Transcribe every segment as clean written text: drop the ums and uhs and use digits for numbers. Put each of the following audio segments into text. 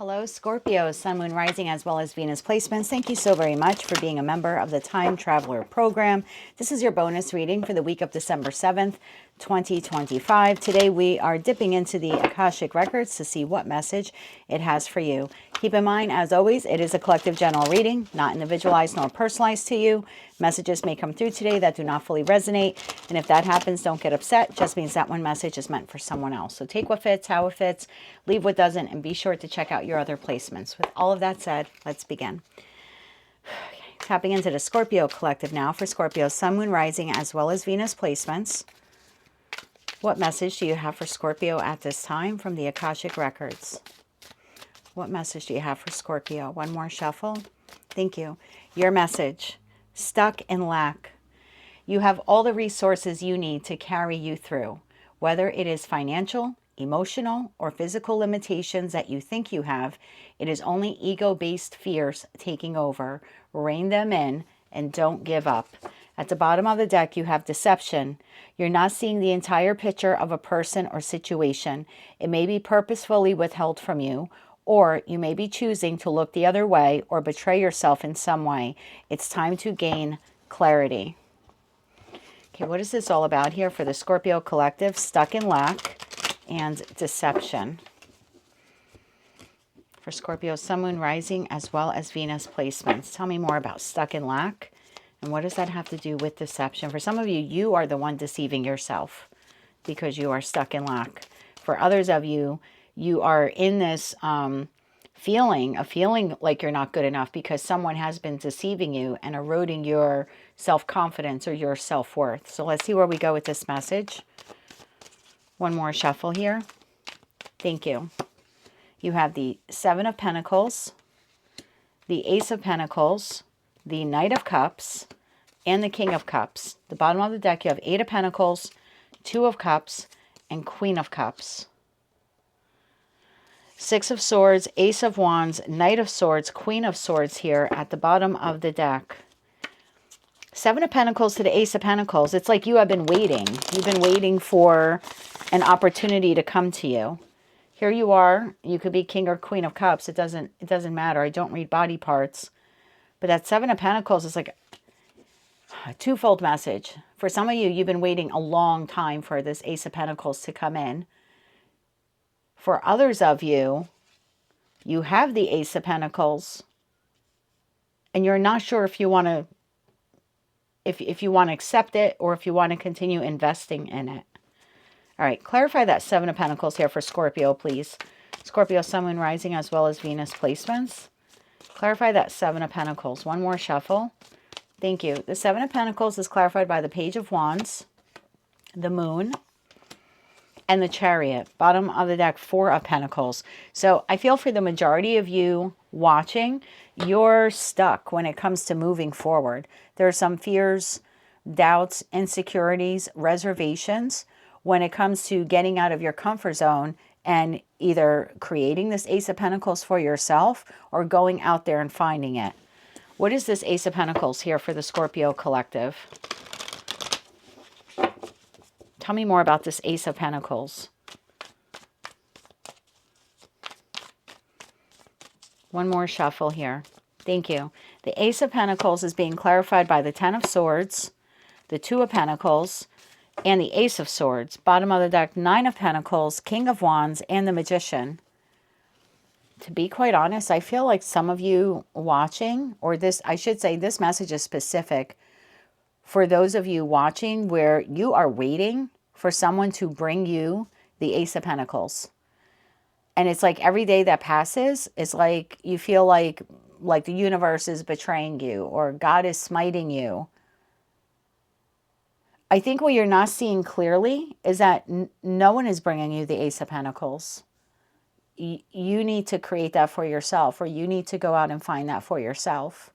Hello, Scorpio, Sun, Moon, Rising, as well as Venus placements. Thank you so very much for being a member of the Time Traveler program. This is your bonus reading for the week of December 7th, 2025. Today we are dipping into the Akashic records to see what message it has for you. Keep in mind, as always, it is a collective general reading, not individualized nor personalized to you. Messages may come through today that do not fully resonate, and if that happens, don't get upset. It just means that one message is meant for someone else. So take what fits, how it fits, leave what doesn't, and be sure to check out your other placements. With all of that said, let's begin. Tapping into the Scorpio collective now for Scorpio, Sun, Moon, Rising, as well as Venus placements. What message do you have for Scorpio at this time from the Akashic records? What message do you have for Scorpio? One more shuffle. Thank you. Your message: stuck in lack. You have all the resources you need to carry you through, whether it is financial, emotional, or physical limitations that you think you have. It is only ego-based fears taking over. Rein them in and don't give up. At the bottom of the deck, you have deception. You're not seeing the entire picture of a person or situation. It may be purposefully withheld from you, or you may be choosing to look the other way or betray yourself in some way. It's time to gain clarity. Okay, what is this all about here for the Scorpio collective? Stuck in lack and deception. For Scorpio, Sun, Moon, Rising, as well as Venus placements. Tell me more about stuck in lack. And what does that have to do with deception? For some of you, you are the one deceiving yourself because you are stuck in lack. For others of you, you are in this feeling like you're not good enough because someone has been deceiving you and eroding your self-confidence or your self-worth. So let's see where we go with this message. One more shuffle here. Thank you. You have the Seven of Pentacles, the Ace of Pentacles, the Knight of Cups, and the King of Cups. The bottom of the deck, you have Eight of Pentacles, Two of Cups, and Queen of Cups. Six of Swords, Ace of Wands, Knight of Swords, Queen of Swords here at the bottom of the deck. Seven of Pentacles to the Ace of Pentacles. It's like you have been waiting. You've been waiting for an opportunity to come to you. Here you are. You could be King or Queen of Cups. It doesn't matter. I don't read body parts. But that Seven of Pentacles is like a twofold message. For some of you, you've been waiting a long time for this Ace of Pentacles to come in. For others of you, you have the Ace of Pentacles and you're not sure if you want to if you want to accept it or if you want to continue investing in it. All right, clarify that Seven of Pentacles here for Scorpio, please. Scorpio, Sun, Moon, Rising, as well as Venus placements. Clarify that Seven of Pentacles. One more shuffle. Thank you. The Seven of Pentacles is clarified by the Page of Wands, the Moon, and the Chariot. Bottom of the deck, Four of Pentacles. So I feel for the majority of you watching, you're stuck when it comes to moving forward. There are some fears, doubts, insecurities, reservations when it comes to getting out of your comfort zone and either creating this Ace of Pentacles for yourself or going out there and finding it. What is this Ace of Pentacles here for the Scorpio collective? Tell me more about this Ace of Pentacles. One more shuffle here. Thank you. The Ace of Pentacles is being clarified by the Ten of Swords, the Two of Pentacles, and the Ace of Swords. Bottom of the deck, Nine of Pentacles, King of Wands, and the Magician. To be quite honest, I feel like some of you watching, or this, I should say this message is specific for those of you watching where you are waiting for someone to bring you the Ace of Pentacles. And it's like every day that passes, it's like you feel like the universe is betraying you or God is smiting you. I think what you're not seeing clearly is that no one is bringing you the Ace of Pentacles. You need to create that for yourself, or you need to go out and find that for yourself.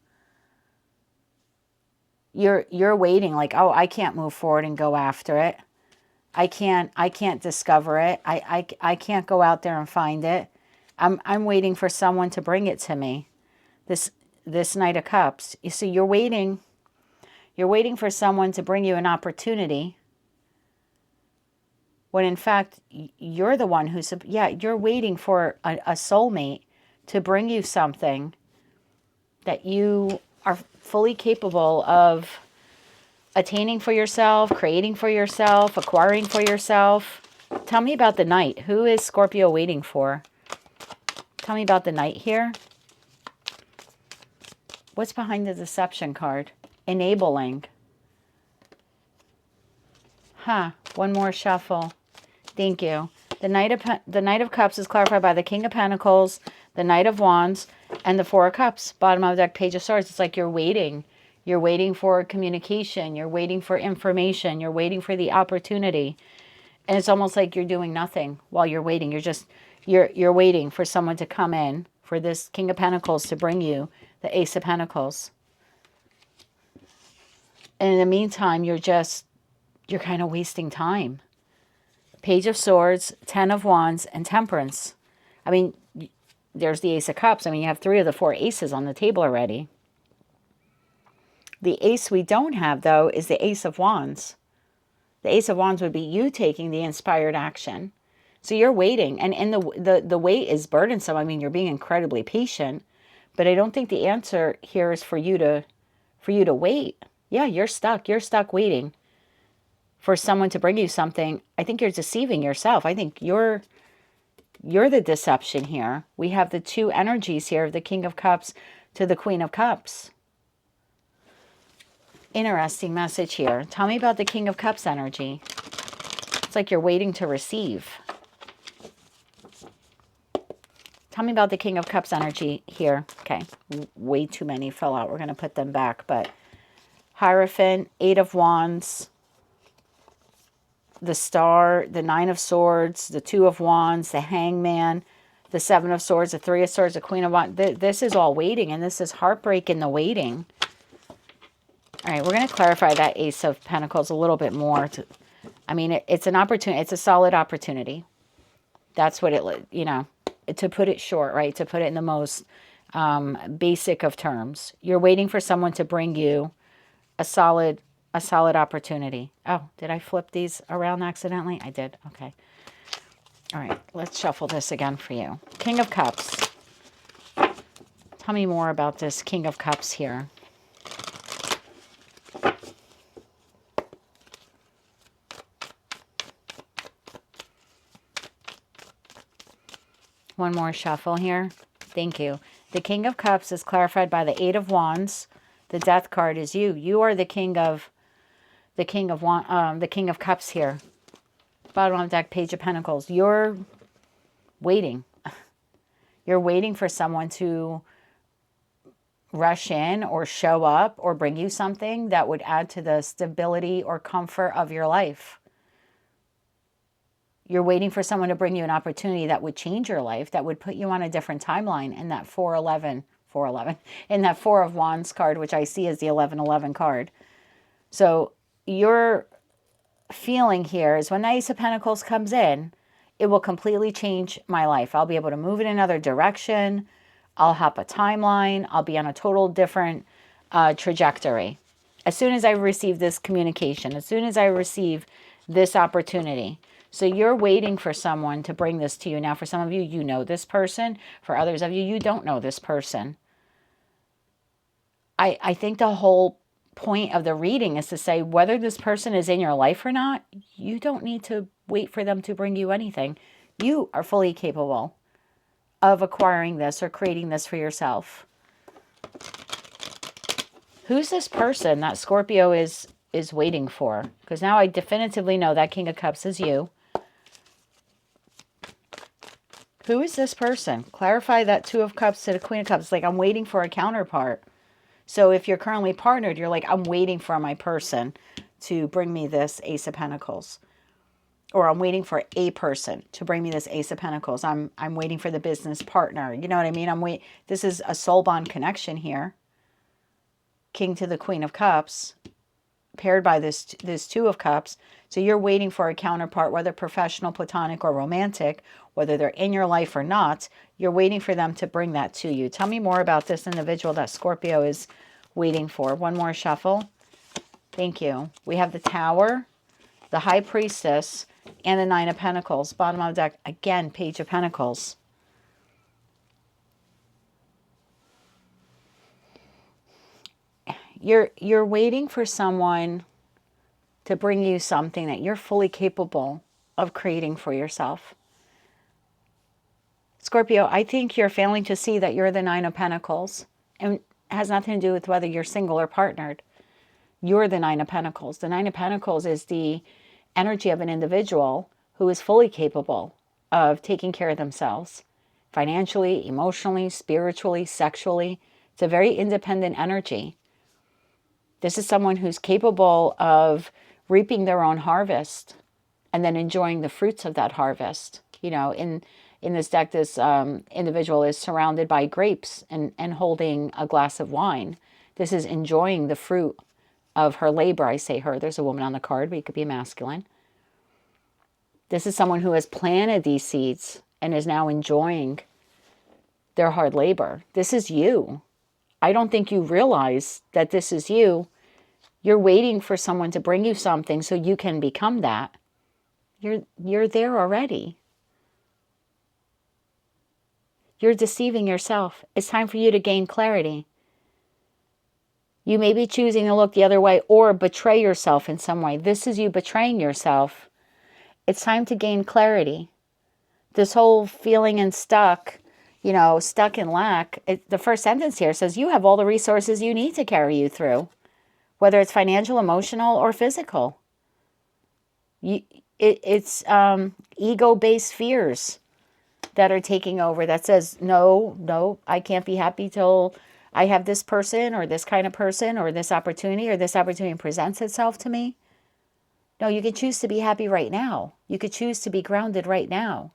You're waiting like, oh, I can't move forward and go after it. I can't discover it. I can't go out there and find it. I'm waiting for someone to bring it to me. This Knight of Cups. You see, you're waiting for someone to bring you an opportunity when in fact you're the one who's, yeah, you're waiting for a soulmate to bring you something that you are fully capable of attaining for yourself, creating for yourself, acquiring for yourself. Tell me about the Knight. Who is Scorpio waiting for? Tell me about the Knight here. What's behind the Deception card? Enabling. One more shuffle. Thank you. The Knight of Cups is clarified by the King of Pentacles, the Knight of Wands, and the Four of Cups. Bottom of the deck, Page of Swords. It's like you're waiting. You're waiting for communication. You're waiting for information. You're waiting for the opportunity. And it's almost like you're doing nothing while you're waiting. You're waiting for someone to come in, for this King of Pentacles to bring you the Ace of Pentacles. And in the meantime, you're kind of wasting time. Page of Swords, Ten of Wands, and Temperance. I mean, there's the Ace of Cups. I mean, you have 3 of the 4 aces on the table already. The ace we don't have, though, is the Ace of Wands. The Ace of Wands would be you taking the inspired action. So you're waiting, and in the wait is burdensome. I mean, you're being incredibly patient, but I don't think the answer here is for you to wait. Yeah, you're stuck. You're stuck waiting for someone to bring you something. I think you're deceiving yourself. I think you're the deception here. We have the 2 energies here of the King of Cups to the Queen of Cups. Interesting message here. Tell me about the King of Cups energy. It's like you're waiting to receive. Tell me about the King of Cups energy here. Okay, way too many fell out. We're going to put them back. But Hierophant, 8 of Wands, the Star, the 9 of Swords, the 2 of Wands, the Hangman, the 7 of Swords, the 3 of Swords, the Queen of Wands. This is all waiting, and this is heartbreak in the waiting. All right, we're going to clarify that Ace of Pentacles a little bit more. I mean, it's an opportunity. It's a solid opportunity. That's what to put it short, right? To put it in the most basic of terms. You're waiting for someone to bring you a solid opportunity. Oh, did I flip these around accidentally? I did. Okay. All right, let's shuffle this again for you. King of Cups. Tell me more about this King of Cups here. One more shuffle here. Thank you. The King of Cups is clarified by the 8 of Wands. The Death card is you. You are the King of Cups here. Bottom of the deck, Page of Pentacles. You're waiting. You're waiting for someone to rush in or show up or bring you something that would add to the stability or comfort of your life. You're waiting for someone to bring you an opportunity that would change your life, that would put you on a different timeline. In that 411, in that 4 of Wands card, which I see as the 1111 card. So your feeling here is when the Ace of Pentacles comes in, it will completely change my life. I'll be able to move in another direction. I'll hop a timeline. I'll be on a total different trajectory. As soon as I receive this communication, as soon as I receive this opportunity. So you're waiting for someone to bring this to you. Now, for some of you, you know this person. For others of you, you don't know this person. I think the whole point of the reading is to say whether this person is in your life or not, you don't need to wait for them to bring you anything. You are fully capable of acquiring this or creating this for yourself. Who's this person that Scorpio is waiting for? Because now I definitively know that King of Cups is you. Who is this person? Clarify that 2 of Cups to the Queen of Cups. It's like I'm waiting for a counterpart. So if you're currently partnered, you're like, I'm waiting for my person to bring me this Ace of Pentacles. Or I'm waiting for a person to bring me this Ace of Pentacles. I'm waiting for the business partner. You know what I mean? This is a soul bond connection here. King to the Queen of Cups, paired by this 2 of Cups. So you're waiting for a counterpart, whether professional, platonic, or romantic, whether they're in your life or not. You're waiting for them to bring that to you. Tell me more about this individual that Scorpio is waiting for. One more shuffle. Thank you. We have the Tower, the High Priestess, and the 9 of Pentacles. Bottom of the deck, again, Page of Pentacles. You're waiting for someone to bring you something that you're fully capable of creating for yourself. Scorpio, I think you're failing to see that you're the Nine of Pentacles. And it has nothing to do with whether you're single or partnered. You're the Nine of Pentacles. The Nine of Pentacles is the energy of an individual who is fully capable of taking care of themselves. Financially, emotionally, spiritually, sexually. It's a very independent energy. This is someone who's capable of reaping their own harvest and then enjoying the fruits of that harvest. You know, in this deck, this individual is surrounded by grapes and holding a glass of wine. This is enjoying the fruit of her labor. I say her. There's a woman on the card, but it could be masculine. This is someone who has planted these seeds and is now enjoying their hard labor. This is you. I don't think you realize that this is you. You're waiting for someone to bring you something so you can become that. You're there already. You're deceiving yourself. It's time for you to gain clarity. You may be choosing to look the other way or betray yourself in some way. This is you betraying yourself. It's time to gain clarity. This whole feeling and stuck, you know, stuck in lack. The first sentence here says you have all the resources you need to carry you through, whether it's financial, emotional, or physical. It's ego-based fears that are taking over that says, no, I can't be happy till I have this person or this kind of person or this opportunity presents itself to me. No, you can choose to be happy right now. You could choose to be grounded right now.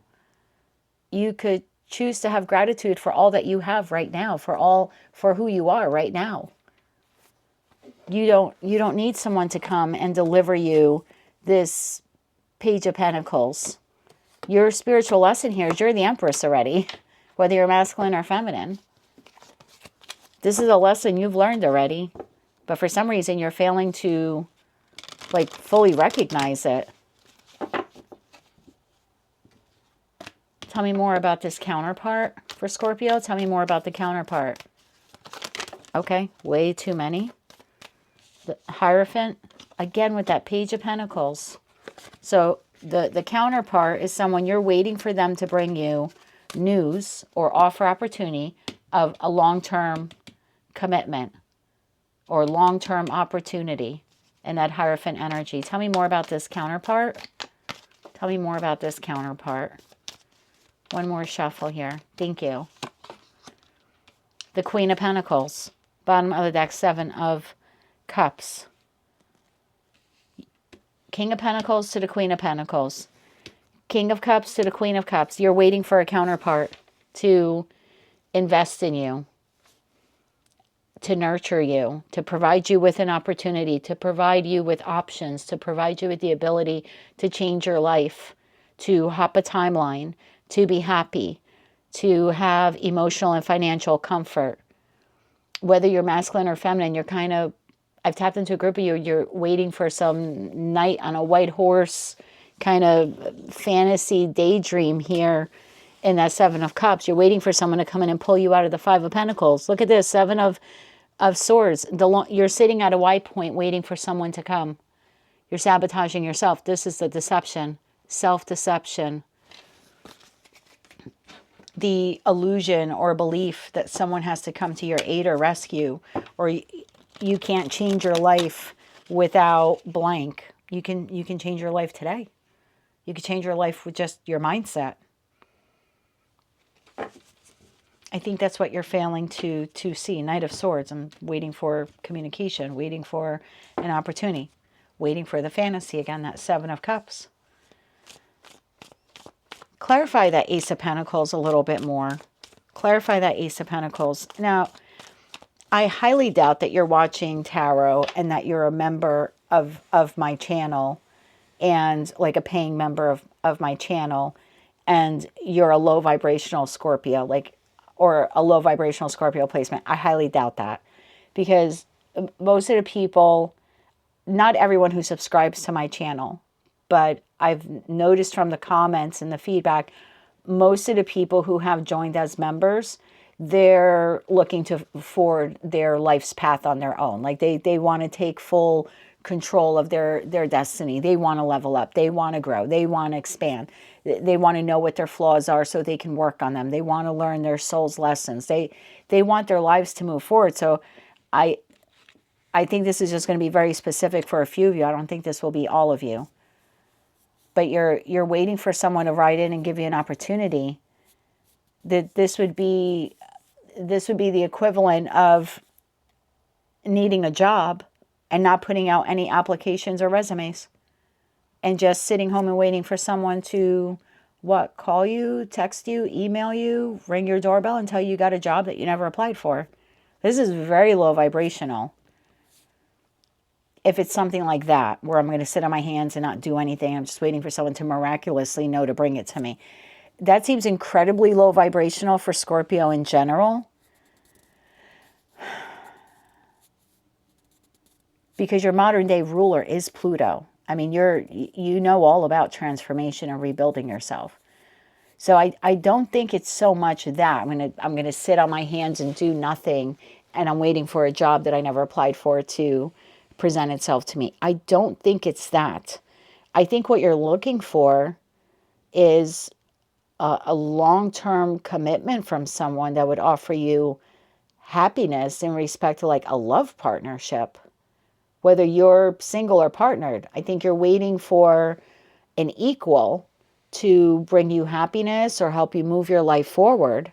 You could choose to have gratitude for all that you have right now, for who you are right now. You don't need someone to come and deliver you this Page of Pentacles. Your spiritual lesson here is you're the Empress already, whether you're masculine or feminine. This is a lesson you've learned already, but for some reason you're failing to fully recognize it. Tell me more about this counterpart for Scorpio. Tell me more about the counterpart. Okay, way too many. The Hierophant, again with that Page of Pentacles. So the counterpart is someone you're waiting for them to bring you news or offer opportunity of a long-term commitment or long-term opportunity in that Hierophant energy. Tell me more about this counterpart. Tell me more about this counterpart. One more shuffle here. Thank you. The Queen of Pentacles. Bottom of the deck, Seven of Cups. King of Pentacles to the Queen of Pentacles. King of Cups to the Queen of Cups. You're waiting for a counterpart to invest in you, to nurture you, to provide you with an opportunity, to provide you with options, to provide you with the ability to change your life, to hop a timeline, to be happy, to have emotional and financial comfort. Whether you're masculine or feminine, I've tapped into a group of you, you're waiting for some knight on a white horse kind of fantasy daydream here in that Seven of Cups. You're waiting for someone to come in and pull you out of the Five of Pentacles. Look at this, Seven of Swords. You're sitting at a white point waiting for someone to come. You're sabotaging yourself. This is the deception, self-deception. The illusion or belief that someone has to come to your aid or rescue, or you can't change your life without blank. You can change your life today. You can change your life with just your mindset. I think that's what you're failing to see. Knight of Swords. I'm waiting for communication, waiting for an opportunity, waiting for the fantasy. Again, that Seven of Cups. Clarify that Ace of Pentacles a little bit more. Clarify that Ace of Pentacles. Now, I highly doubt that you're watching tarot and that you're a member of my channel and like a paying member of my channel, and you're a low vibrational Scorpio, or a low vibrational Scorpio placement. I highly doubt that, because most of the people, not everyone who subscribes to my channel, but I've noticed from the comments and the feedback, most of the people who have joined as members, they're looking to forward their life's path on their own. Like they want to take full control of their destiny. They want to level up. They want to grow. They want to expand. They want to know what their flaws are so they can work on them. They want to learn their soul's lessons. They want their lives to move forward. So I think this is just going to be very specific for a few of you. I don't think this will be all of you. But you're waiting for someone to write in and give you an opportunity. That this would be the equivalent of needing a job and not putting out any applications or resumes and just sitting home and waiting for someone to call you, text you, email you, ring your doorbell and tell you got a job that you never applied for. This is very low vibrational. If it's something like that, where I'm going to sit on my hands and not do anything, I'm just waiting for someone to miraculously know to bring it to me. That seems incredibly low vibrational for Scorpio in general. Because your modern day ruler is Pluto. I mean, you know all about transformation and rebuilding yourself. So I don't think it's so much that I'm gonna sit on my hands and do nothing and I'm waiting for a job that I never applied for to present itself to me. I don't think it's that. I think what you're looking for is a long-term commitment from someone that would offer you happiness in respect to like a love partnership. Whether you're single or partnered, I think you're waiting for an equal to bring you happiness or help you move your life forward.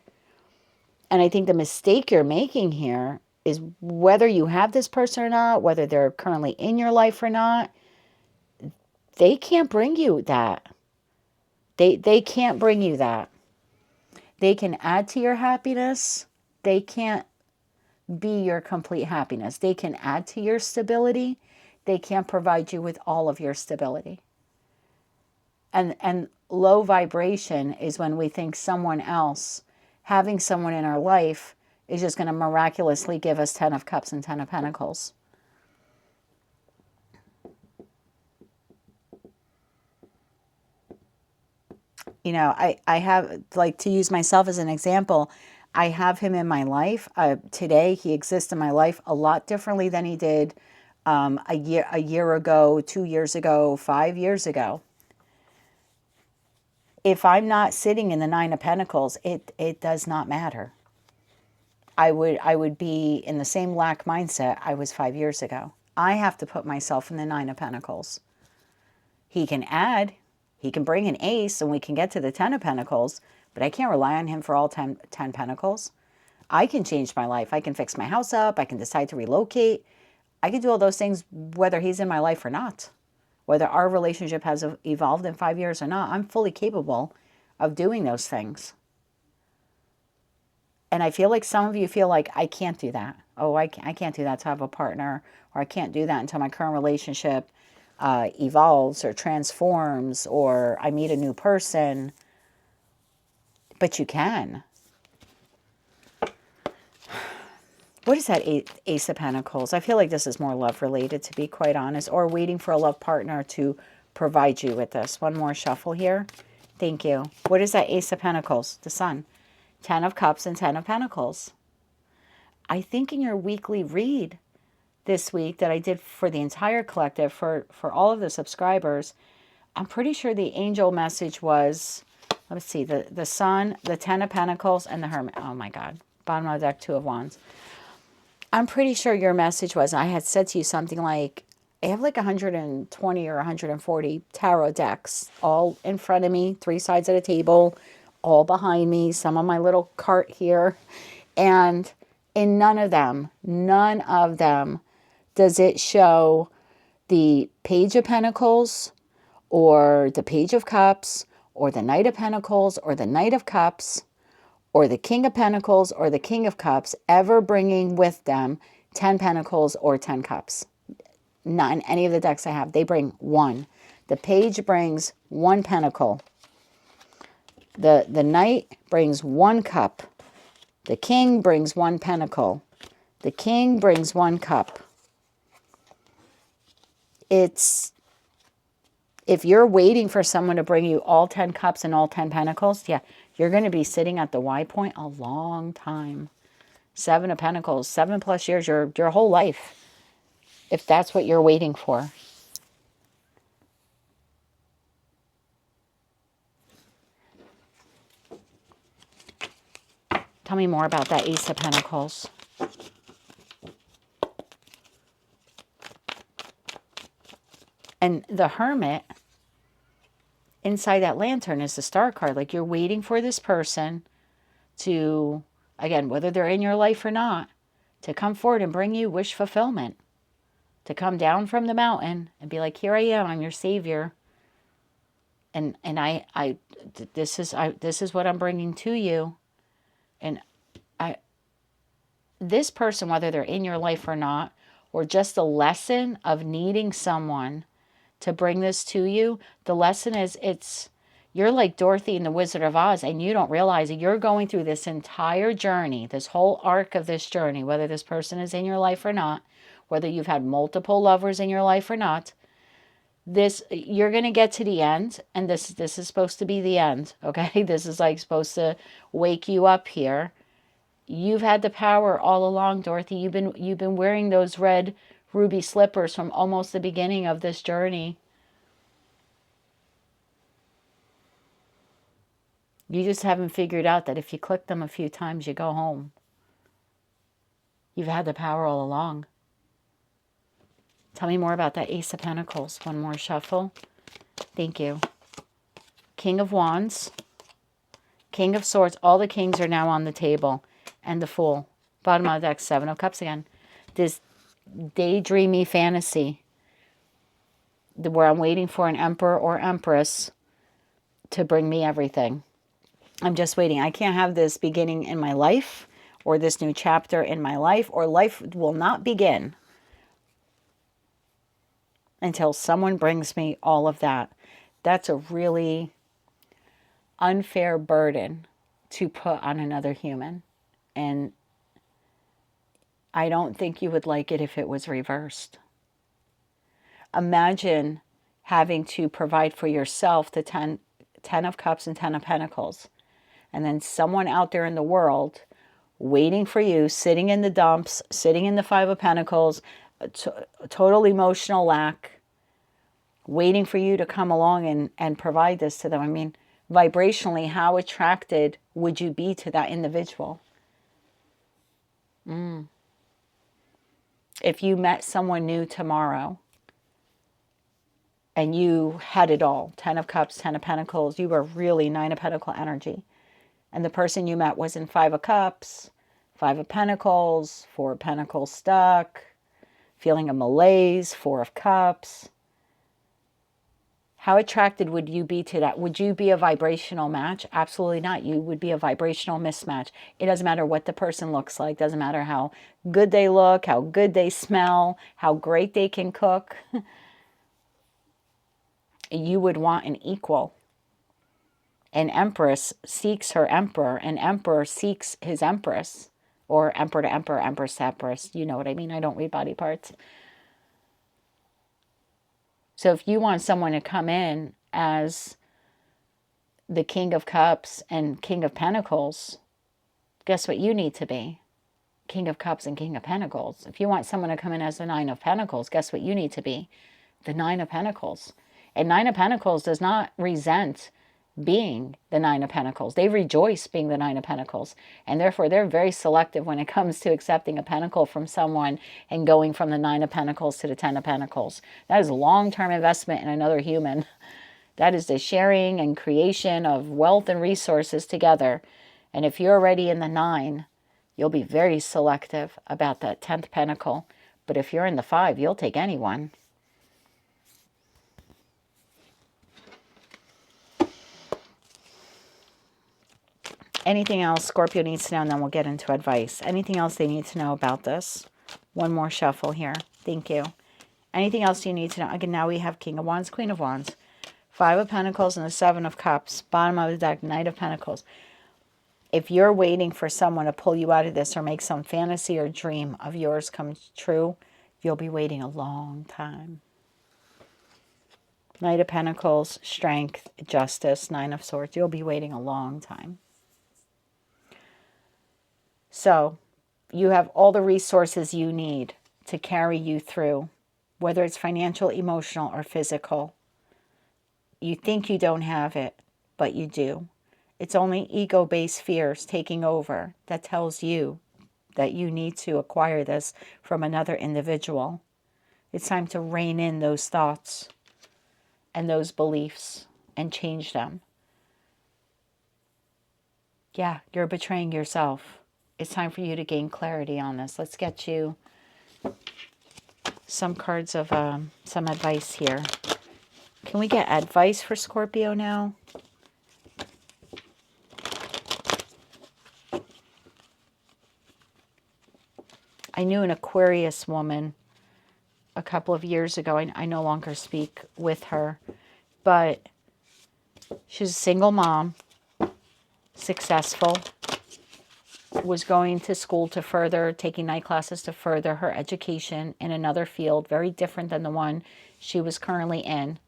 And I think the mistake you're making here is whether you have this person or not, whether they're currently in your life or not, they can't bring you that. They can't bring you that. They can add to your happiness. They can't be your complete happiness. They can add to your stability. They can't provide you with all of your stability. And low vibration is when we think someone else, having someone in our life, is just going to miraculously give us 10 of Cups and 10 of Pentacles. You know, I have, like, to use myself as an example, I have him in my life. Today, he exists in my life a lot differently than he did a year ago, 2 years ago, 5 years ago. If I'm not sitting in the Nine of Pentacles, it does not matter. I would be in the same lack mindset I was 5 years ago. I have to put myself in the Nine of Pentacles. He can add, he can bring an ace and we can get to the 10 of Pentacles, but I can't rely on him for all 10 Pentacles. I can change my life. I can fix my house up. I can decide to relocate. I can do all those things whether he's in my life or not. Whether our relationship has evolved in 5 years or not, I'm fully capable of doing those things. And I feel like some of you feel like, I can't do that. Oh, I can't do that to have a partner, or I can't do that until my current relationship evolves or transforms, or I meet a new person. But you can. What is that Ace of Pentacles? I feel like this is more love related, to be quite honest, or waiting for a love partner to provide you with this. One more shuffle here. Thank you. What is that Ace of Pentacles? The Sun. 10 of Cups and 10 of Pentacles. I think in your weekly read this week that I did for the entire collective, for all of the subscribers, I'm pretty sure the angel message was, let's see, the Sun, the 10 of Pentacles, and the Hermit. Oh my God. Bottom of the deck, 2 of Wands. I'm pretty sure your message was, I had said to you something like, I have like 120 or 140 tarot decks all in front of me, 3 sides of the table, all behind me, some on my little cart here. And in none of them does it show the Page of Pentacles or the Page of Cups or the Knight of Pentacles or the Knight of Cups or the King of Pentacles or the King of Cups ever bringing with them 10 Pentacles or 10 Cups. Not in any of the decks I have. They bring 1. The Page brings 1 Pentacle. The Knight brings 1 Cup. The King brings 1 Pentacle. The King brings 1 Cup. It's, if you're waiting for someone to bring you all 10 Cups and all 10 Pentacles, yeah, You're going to be sitting at the Y point a long time. 7 of Pentacles, 7+ years, your whole life, if that's what you're waiting for. Tell me more about that Ace of Pentacles. And the Hermit, inside that lantern, is the Star card. Like, you're waiting for this person to, again, whether they're in your life or not, to come forward and bring you wish fulfillment. To come down from the mountain and be like, here I am, I'm your savior. And this is what I'm bringing to you. And this person, whether they're in your life or not, or just the lesson of needing someone to bring this to you, the lesson is you're like Dorothy in the Wizard of Oz, and you don't realize it. You're going through this entire journey, this whole arc of this journey, whether this person is in your life or not, whether you've had multiple lovers in your life or not. You're going to get to the end, and this is supposed to be the end, okay? This is like supposed to wake you up here. You've had the power all along, Dorothy. You've been wearing those red ruby slippers from almost the beginning of this journey. You just haven't figured out that if you click them a few times, you go home. You've had the power all along. Tell me more about that Ace of Pentacles. One more shuffle. Thank you. King of Wands. King of Swords. All the kings are now on the table. And the Fool. Bottom of the deck, 7 of Cups again. This daydreamy fantasy where I'm waiting for an emperor or empress to bring me everything. I'm just waiting. I can't have this beginning in my life, or this new chapter in my life, or life will not begin until someone brings me all of that. That's a really unfair burden to put on another human. And I don't think you would like it if it was reversed. Imagine having to provide for yourself the 10 of Cups and 10 of Pentacles. And then someone out there in the world waiting for you, sitting in the dumps, sitting in the 5 of Pentacles, total emotional lack, waiting for you to come along and provide this to them. I mean, vibrationally, how attracted would you be to that individual? If you met someone new tomorrow and you had it all, 10 of Cups, 10 of Pentacles, you were really 9 of Pentacles energy. And the person you met was in 5 of Cups, 5 of Pentacles, 4 of Pentacles stuck, feeling a malaise, 4 of Cups. How attracted would you be to that? Would you be a vibrational match? Absolutely not. You would be a vibrational mismatch. It doesn't matter what the person looks like. Doesn't matter how good they look, how good they smell, how great they can cook. You would want an equal. An empress seeks her emperor. An emperor seeks his empress. Or emperor to emperor, empress to empress. You know what I mean? I don't read body parts. So if you want someone to come in as the King of Cups and King of Pentacles, guess what you need to be? King of Cups and King of Pentacles. If you want someone to come in as the 9 of Pentacles, guess what you need to be? The 9 of Pentacles. And 9 of Pentacles does not resent being the 9 of Pentacles. They rejoice being the 9 of Pentacles. And therefore, they're very selective when it comes to accepting a pentacle from someone and going from the 9 of Pentacles to the 10 of Pentacles. That is a long-term investment in another human. That is the sharing and creation of wealth and resources together. And if you're already in the 9, you'll be very selective about that 10th pentacle. But if you're in the 5, you'll take anyone. Anything else Scorpio needs to know, and then we'll get into advice. Anything else they need to know about this? One more shuffle here. Thank you. Anything else you need to know? Again, now we have King of Wands, Queen of Wands, 5 of Pentacles, and the 7 of Cups. Bottom of the deck, Knight of Pentacles. If you're waiting for someone to pull you out of this or make some fantasy or dream of yours come true, you'll be waiting a long time. Knight of Pentacles, strength, justice, 9 of Swords. You'll be waiting a long time. So you have all the resources you need to carry you through, whether it's financial, emotional, or physical. You think you don't have it, but you do. It's only ego-based fears taking over that tells you that you need to acquire this from another individual. It's time to rein in those thoughts and those beliefs and change them. Yeah, you're betraying yourself. It's time for you to gain clarity on this. Let's get you some cards of some advice here. Can we get advice for Scorpio now? I knew an Aquarius woman a couple of years ago. I no longer speak with her, but she's a single mom, successful, was going to school to further, taking night classes to further her education in another field, very different than the one she was currently in.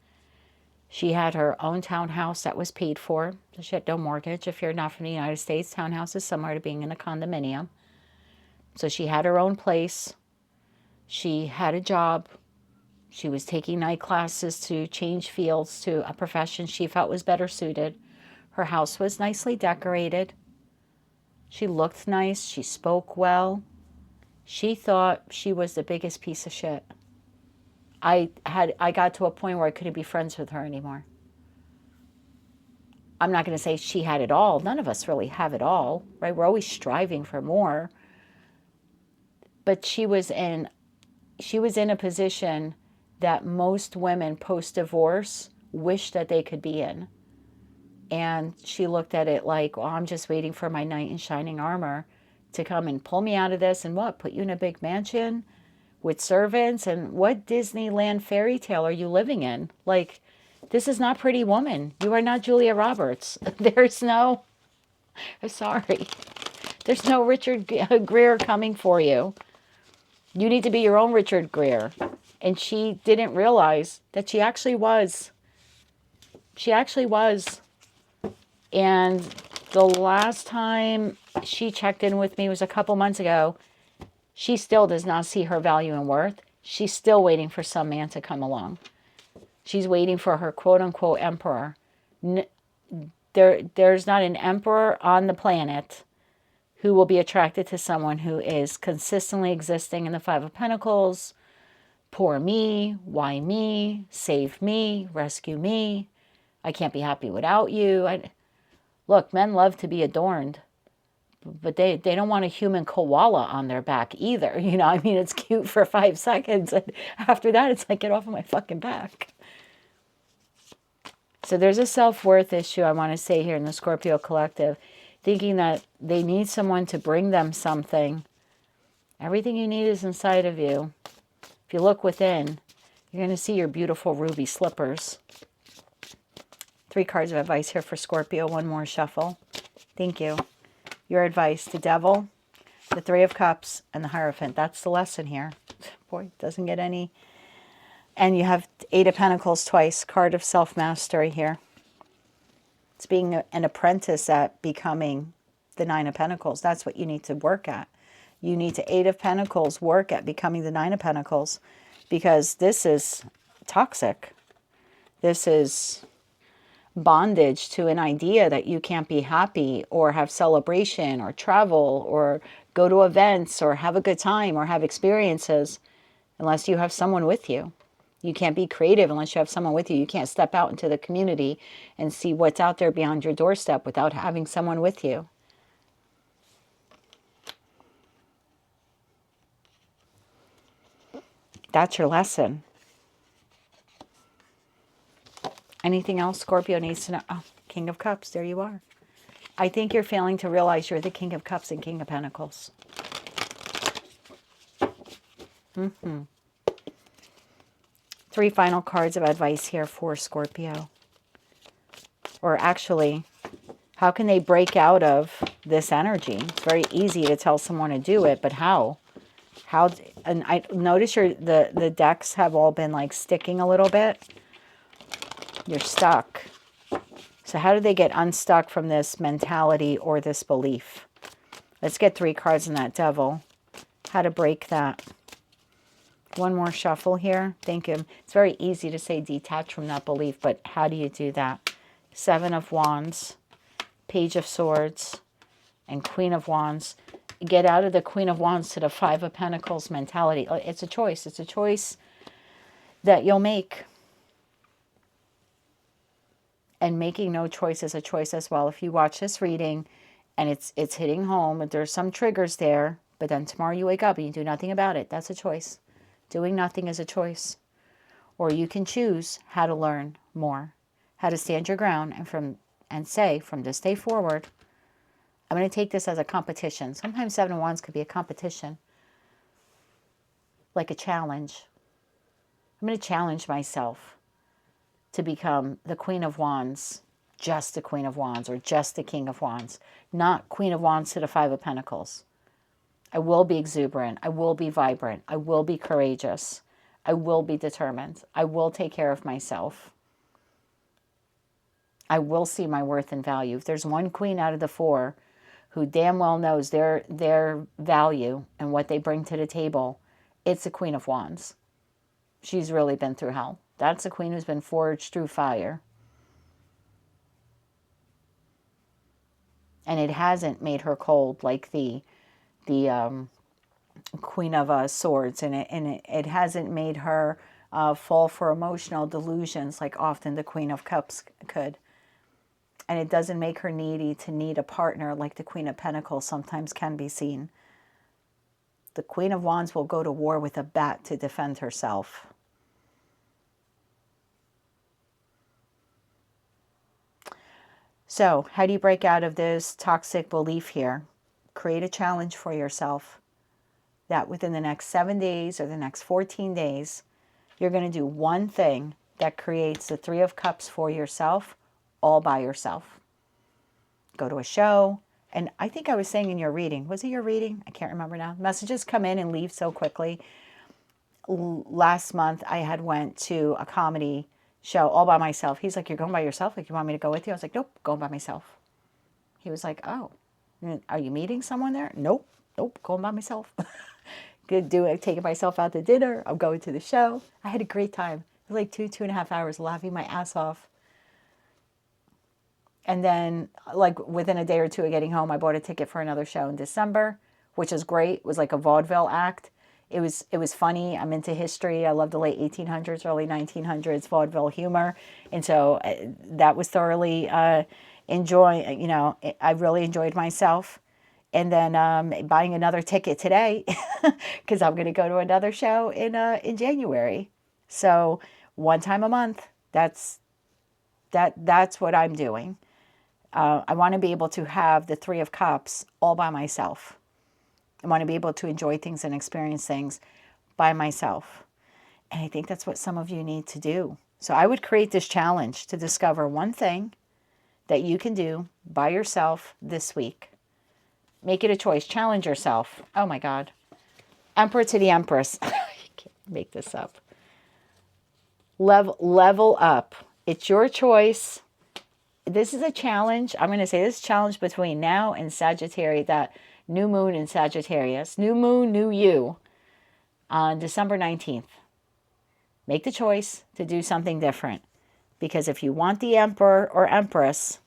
She had her own townhouse that was paid for. So she had no mortgage. If you're not from the United States, townhouse is similar to being in a condominium. So she had her own place. She had a job. She was taking night classes to change fields to a profession she felt was better suited. Her house was nicely decorated. She looked nice. She spoke well. She thought she was the biggest piece of shit. I got to a point where I couldn't be friends with her anymore. I'm not going to say she had it all. None of us really have it all, right? We're always striving for more. But she was in a position that most women post-divorce wish that they could be in. And she looked at it like, well, I'm just waiting for my knight in shining armor to come and pull me out of this and what? Put you in a big mansion with servants? And what Disneyland fairy tale are you living in? Like, this is not Pretty Woman. You are not Julia Roberts. There's no, I'm sorry. There's no Richard Gere coming for you. You need to be your own Richard Gere. And she didn't realize that she actually was. She actually was. And the last time she checked in with me was a couple months ago. She still does not see her value and worth. She's still waiting for some man to come along. She's waiting for her quote-unquote emperor. There's not an emperor on the planet who will be attracted to someone who is consistently existing in the Five of Pentacles. Poor me, why me, save me, rescue me. I can't be happy without you. Look, men love to be adorned, but they don't want a human koala on their back either. You know, I mean, it's cute for 5 seconds. And after that, it's like, get off of my fucking back. So there's a self-worth issue, I want to say here in the Scorpio collective, thinking that they need someone to bring them something. Everything you need is inside of you. If you look within, you're going to see your beautiful ruby slippers. 3 cards of advice here for Scorpio. One more shuffle. Thank you. Your advice, the Devil, the 3 of Cups, and the Hierophant. That's the lesson here. Boy, it doesn't get any. And you have 8 of Pentacles twice. Card of self-mastery here. It's being an apprentice at becoming the 9 of Pentacles. That's what you need to work at. You need to 8 of Pentacles work at becoming the 9 of Pentacles, because this is toxic. This is bondage to an idea that you can't be happy or have celebration or travel or go to events or have a good time or have experiences unless you have someone with you. You can't be creative unless you have someone with you. You can't step out into the community and see what's out there beyond your doorstep without having someone with you. That's your lesson. Anything else Scorpio needs to know? Oh, King of Cups, there you are. I think you're failing to realize you're the King of Cups and King of Pentacles. 3 final cards of advice here for Scorpio. Or actually, how can they break out of this energy? It's very easy to tell someone to do it, but how? And I notice the decks have all been like sticking a little bit. You're stuck. So how do they get unstuck from this mentality or this belief? Let's get 3 cards in that devil. How to break that. One more shuffle here. Thank you. It's very easy to say detach from that belief, but how do you do that? 7 of Wands, Page of Swords, and Queen of Wands. Get out of the Queen of Wands to the 5 of Pentacles mentality. It's a choice. It's a choice that you'll make. And making no choice is a choice as well. If you watch this reading and it's hitting home, there's some triggers there, but then tomorrow you wake up and you do nothing about it. That's a choice. Doing nothing is a choice. Or you can choose how to learn more, how to stand your ground and say from this day forward, I'm going to take this as a competition. Sometimes 7 of Wands could be a competition, like a challenge. I'm going to challenge myself to become the Queen of Wands, just the Queen of Wands, or just the King of Wands, not Queen of Wands to the 5 of Pentacles. I will be exuberant. I will be vibrant. I will be courageous. I will be determined. I will take care of myself. I will see my worth and value. If there's one queen out of the 4 who damn well knows their value and what they bring to the table, it's the Queen of Wands. She's really been through hell. That's a queen who's been forged through fire. And it hasn't made her cold like the Queen of Swords. And it hasn't made her fall for emotional delusions like often the Queen of Cups could. And it doesn't make her needy to need a partner like the Queen of Pentacles sometimes can be seen. The Queen of Wands will go to war with a bat to defend herself. So, how do you break out of this toxic belief here? Create a challenge for yourself that within the next 7 days or the next 14 days, you're going to do one thing that creates the 3 of Cups for yourself, all by yourself. Go to a show. And I think I was saying in your reading, was it your reading? I can't remember now. Messages come in and leave so quickly. Last month, I had went to a comedy show all by myself. He's like, you're going by yourself? Like, you want me to go with you? I was like, nope, going by myself. He was like, oh, are you meeting someone there? Nope, going by myself. Taking myself out to dinner. I'm going to the show. I had a great time. It was like 2.5 hours laughing my ass off. And then, like, within a day or two of getting home, I bought a ticket for another show in December, which is great. It was like a vaudeville act. It was funny. I'm into history. I love the late 1800s, early 1900s vaudeville humor. And so that was thoroughly I really enjoyed myself. And then buying another ticket today because I'm going to go to another show in January. So 1 time a month, that's what I'm doing. I want to be able to have the 3 of Cups all by myself. I want to be able to enjoy things and experience things by myself. And I think that's what some of you need to do. So I would create this challenge to discover one thing that you can do by yourself this week. Make it a choice. Challenge yourself. Oh my God. Emperor to the Empress. I can't make this up. Level up. It's your choice. This is a challenge. I'm going to say this challenge between now and Sagittarius, that new moon in Sagittarius. New moon, new you on December 19th. Make the choice to do something different. Because if you want the Emperor or Empress,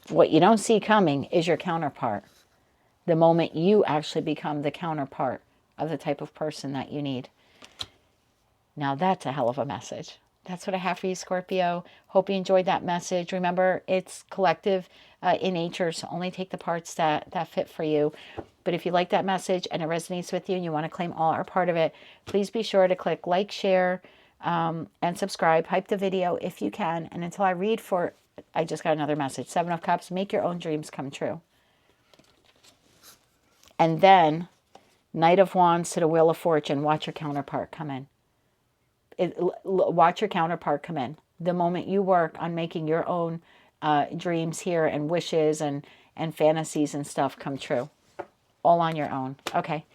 what you don't see coming is your counterpart. The moment you actually become the counterpart of the type of person that you need. Now that's a hell of a message. That's what I have for you, Scorpio. Hope you enjoyed that message. Remember, it's collective in nature, so only take the parts that fit for you. But if you like that message and it resonates with you and you want to claim all or part of it, please be sure to click like, share, and subscribe. Hype the video if you can. And until I read for, I just got another message. 7 of Cups, make your own dreams come true. And then, Knight of Wands to the Wheel of Fortune, watch your counterpart come in. Watch your counterpart come in. The moment you work on making your own dreams here and wishes and fantasies and stuff come true. All on your own. Okay.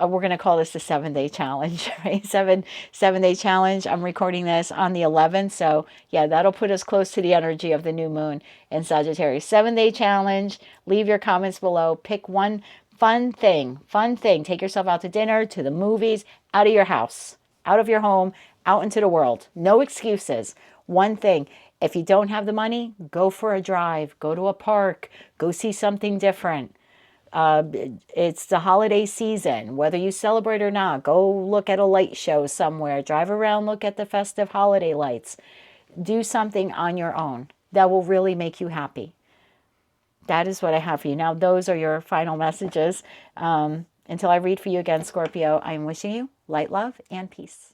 we're going to call this the 7-day challenge, right? 7-day challenge. I'm recording this on the 11th. So yeah, that'll put us close to the energy of the new moon in Sagittarius. 7-day challenge. Leave your comments below. Pick one fun thing. Take yourself out to dinner, to the movies, out of your house, out of your home, out into the world. No excuses. One thing. If you don't have the money, go for a drive, go to a park, go see something different. It's the holiday season, whether you celebrate or not. Go look at a light show somewhere. Drive around, look at the festive holiday lights. Do something on your own that will really make you happy. That is what I have for you. Now, those are your final messages. Until I read for you again, Scorpio, I am wishing you light, love, and peace.